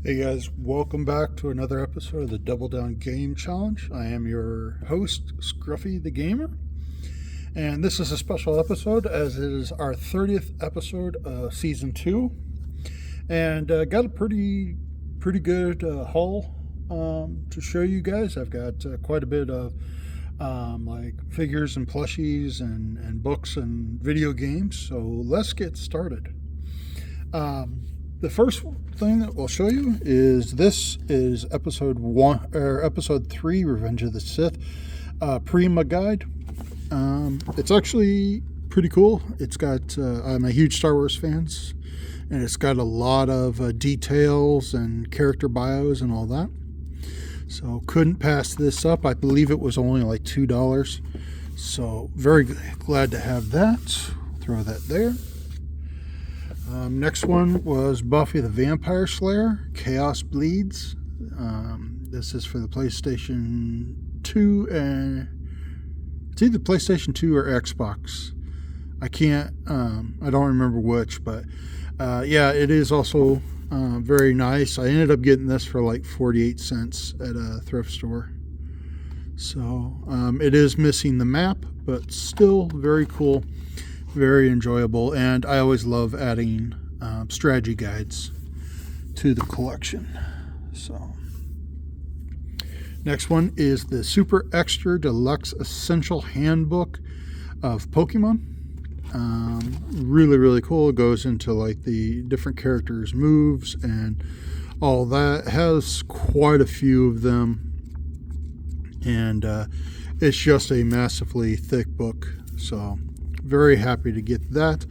Hey guys, welcome back to another episode of the Double Down Game Challenge. I am your host, Scruffy the Gamer, and this is a special episode as it is our 30th episode of Season 2, and got a pretty good haul to show you guys. I've got quite a bit of like figures and plushies and books and video games, so let's get started. The first thing that we'll show you is episode 3, Revenge of the Sith, Prima Guide. It's actually pretty cool. It's got I'm a huge Star Wars fan, and it's got a lot of details and character bios and all that. So couldn't pass this up. I believe it was only like $2. So very glad to have that. Throw that there. Next one was Buffy the Vampire Slayer, Chaos Bleeds. This is for the PlayStation 2, and it's either PlayStation 2 or Xbox. I don't remember which, but yeah, it is also very nice. I ended up getting this for like 48 cents at a thrift store. So it is missing the map, but still very cool. Very enjoyable, and I always love adding strategy guides to the collection. So, next one is the Super Extra Deluxe Essential Handbook of Pokemon. Really cool. It goes into like the different characters' moves and all that. It has quite a few of them, and it's just a massively thick book. So very happy to get that.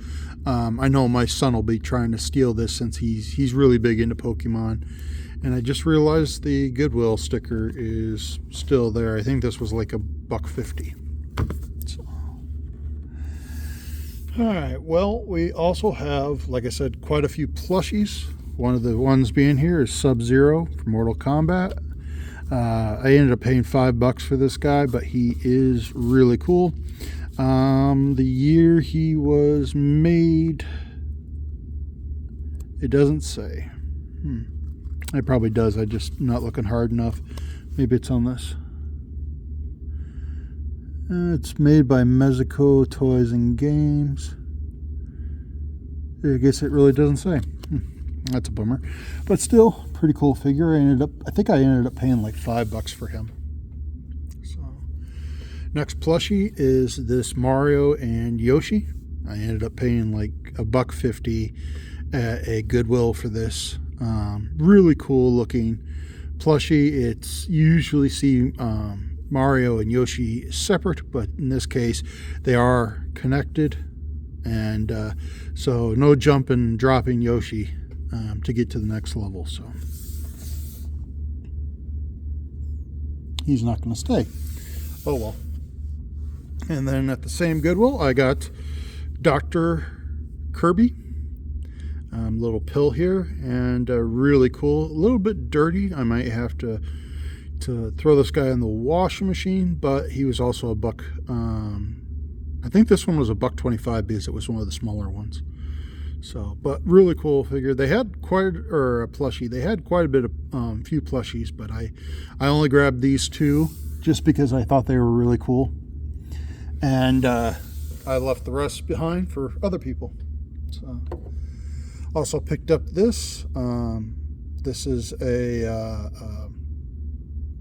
I know my son will be trying to steal this since he's really big into Pokemon. And I just realized the Goodwill sticker is still there. I think this was like $1.50. So. Alright, well, we also have, like I said, quite a few plushies. One of the ones being here is Sub-Zero from Mortal Kombat. I ended up paying $5 for this guy, but he is really cool. The year he was made, it doesn't say. It probably does. I'm just not looking hard enough. Maybe it's on this. It's made by Mezco Toys and Games. I guess it really doesn't say. That's a bummer. But still, pretty cool figure. I think I ended up paying like $5 for him. Next plushie is this Mario and Yoshi. I ended up paying like $1.50 at a Goodwill for this. Really cool looking plushie. It's usually see Mario and Yoshi separate, but in this case they are connected, and so no jumping and dropping Yoshi to get to the next level. So he's not going to stay. Oh well. And then at the same Goodwill, I got Dr. Kirby. Little pill here, and really cool. A little bit dirty. I might have to throw this guy in the washing machine, but he was also I think this one was $1.25 because it was one of the smaller ones. So, but really cool figure. They had a plushie. They had quite a bit of few plushies, but I only grabbed these two just because I thought they were really cool. And I left the rest behind for other people. So, also picked up this. This is a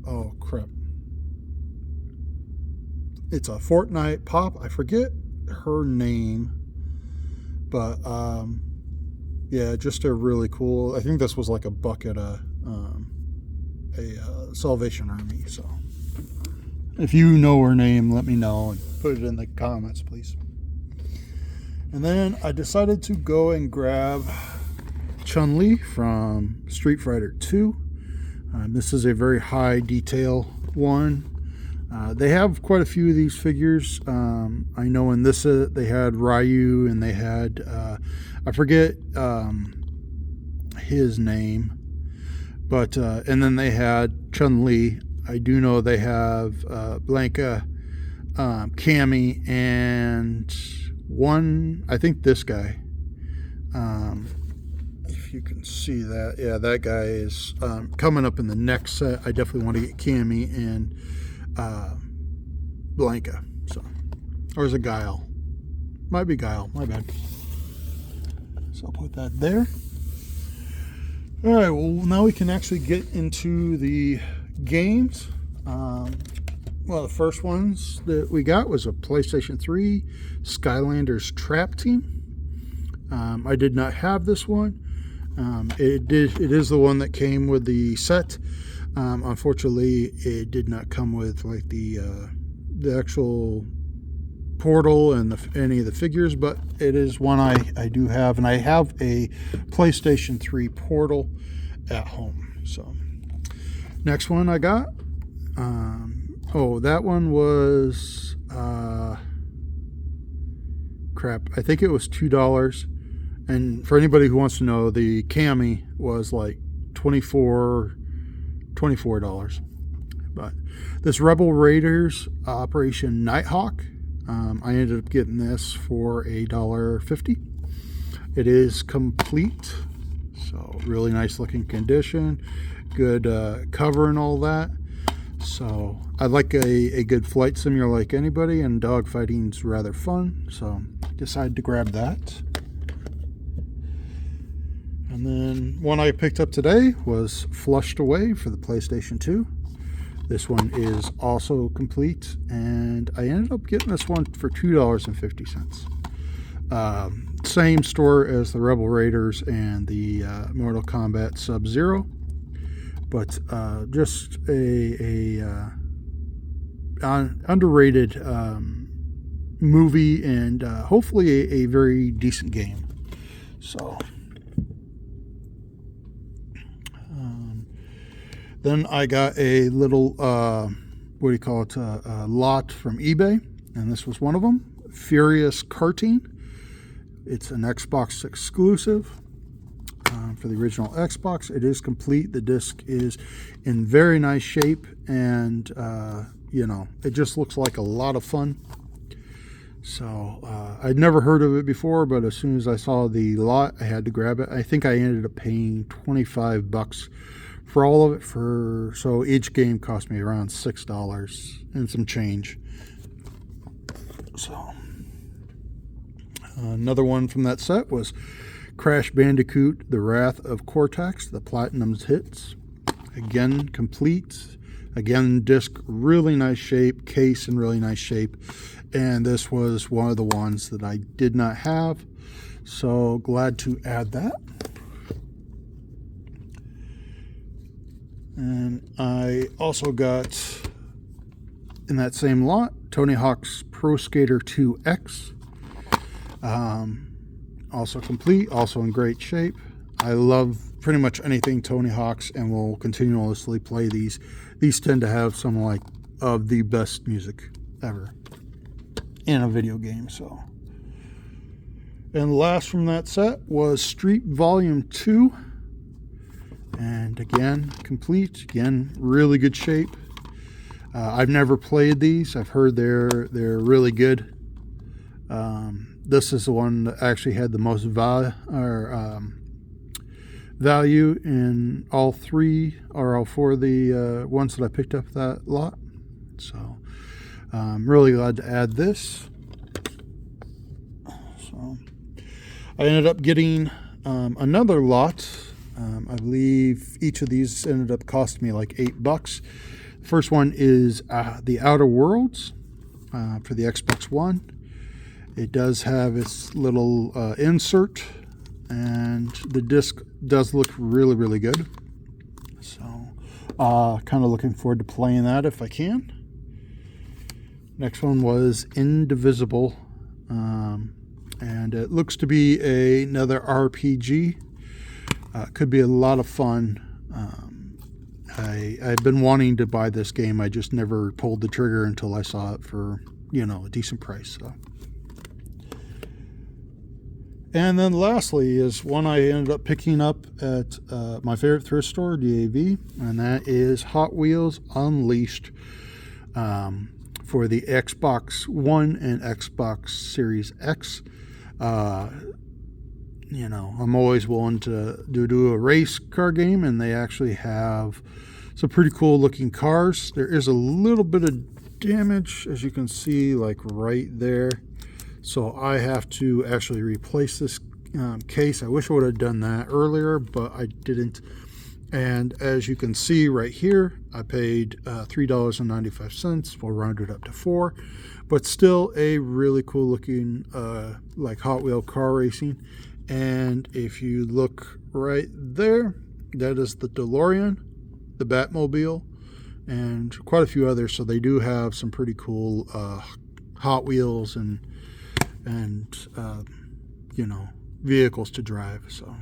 oh crap! It's a Fortnite pop. I forget her name, but yeah, just a really cool. I think this was like $1 at a Salvation Army. So, if you know her name, let me know and put it in the comments, please. And then I decided to go and grab Chun-Li from Street Fighter 2. This is a very high detail one. They have quite a few of these figures. I know in this they had Ryu, and they had I forget his name, but and then they had Chun-Li. I do know they have Blanka, Cammy, and one, I think this guy. If you can see that. Yeah, that guy is coming up in the next set. I definitely want to get Cammy and Blanca. So, or is it Guile? Might be Guile. My bad. So I'll put that there. All right. Well, now we can actually get into the games. Well, the first ones that we got was a PlayStation 3 Skylanders Trap Team. I did not have this one. It is the one that came with the set. Unfortunately, it did not come with like the actual portal and any of the figures, but it is one I do have, and I have a PlayStation 3 portal at home. So next one I got. That one was crap. I think it was $2. And for anybody who wants to know, the Cammy was like $24. But this Rebel Raiders Operation Nighthawk, I ended up getting this for $1.50. It is complete, so really nice looking condition, good cover and all that. So I like a good flight simulator like anybody, and dogfighting's rather fun, so decided to grab that. And then one I picked up today was Flushed Away for the PlayStation 2. This one is also complete, and I ended up getting this one for $2.50. Same store as the Rebel Raiders and the Mortal Kombat Sub-Zero, but just a underrated movie, and hopefully a very decent game. So then I got a little lot from eBay, and this was one of them. Furious Karting. It's an Xbox exclusive for the original Xbox. It is complete. The disc is in very nice shape, and it just looks like a lot of fun. So I'd never heard of it before, but as soon as I saw the lot, I had to grab it. I think I ended up paying $25 for all of it. So each game cost me around $6 and some change. So another one from that set was Crash Bandicoot: The Wrath of Cortex, the Platinum's Hits. Again, complete. Again, disc, really nice shape, case in really nice shape. And this was one of the ones that I did not have, so glad to add that. And I also got, in that same lot, Tony Hawk's Pro Skater 2X. Also complete, also in great shape. I love pretty much anything Tony Hawk's, and will continuously play these. These tend to have some of the best music ever in a video game. So, and last from that set was Street Volume 2. And again, complete. Again, really good shape. I've never played these. I've heard they're really good. This is the one that actually had the most value in all three or all four of the ones that I picked up that lot. So I'm really glad to add this. So I ended up getting another lot. I believe each of these ended up costing me like $8. First one is The Outer Worlds for the Xbox One. It does have its little insert, and the disc does look really, really good. So kind of looking forward to playing that if I can. Next one was Indivisible, and it looks to be another RPG. Could be a lot of fun. I've been wanting to buy this game. I just never pulled the trigger until I saw it for, a decent price. So. And then lastly is one I ended up picking up at my favorite thrift store, DAV, and that is Hot Wheels Unleashed for the Xbox One and Xbox Series X. you know, I'm always willing to do a race car game, and they actually have some pretty cool looking cars. There is a little bit of damage, as you can see, like right there. So I have to actually replace this case. I wish I would have done that earlier, but I didn't. And as you can see right here, I paid $3.95. We'll round it up to $4, but still a really cool looking like Hot Wheel car racing. And if you look right there, that is the DeLorean, the Batmobile, and quite a few others. So they do have some pretty cool Hot Wheels and you know, vehicles to drive. So,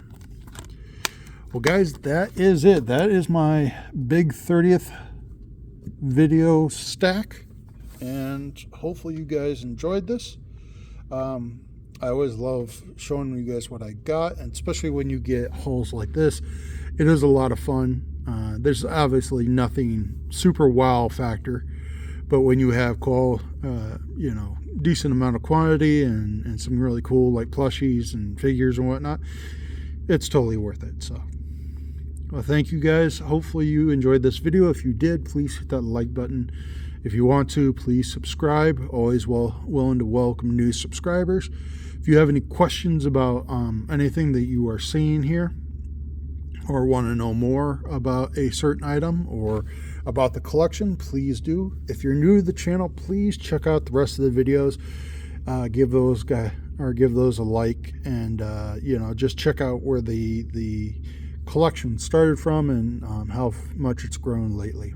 well, guys, that is it. That is my big 30th video stack, and hopefully you guys enjoyed this. I always love showing you guys what I got, and especially when you get hauls like this, it is a lot of fun. There's obviously nothing super wow factor, but when you have you know, decent amount of quantity and some really cool like plushies and figures and whatnot, it's totally worth it. So, well, thank you guys. Hopefully you enjoyed this video. If you did, please hit that like button. If you want to, please subscribe. Always willing to welcome new subscribers. If you have any questions about anything that you are seeing here, or want to know more about a certain item or about the collection, please do. If you're new to the channel, please check out the rest of the videos. Give those a like, and you know, just check out where the collection started from and how much it's grown lately.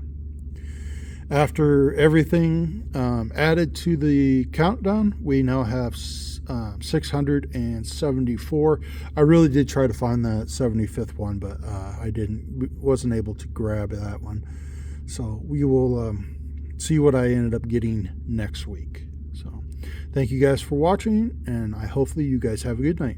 After everything added to the countdown, we now have 674. I really did try to find that 75th one, but I wasn't able to grab that one. So we will see what I ended up getting next week. So thank you guys for watching, and hopefully you guys have a good night.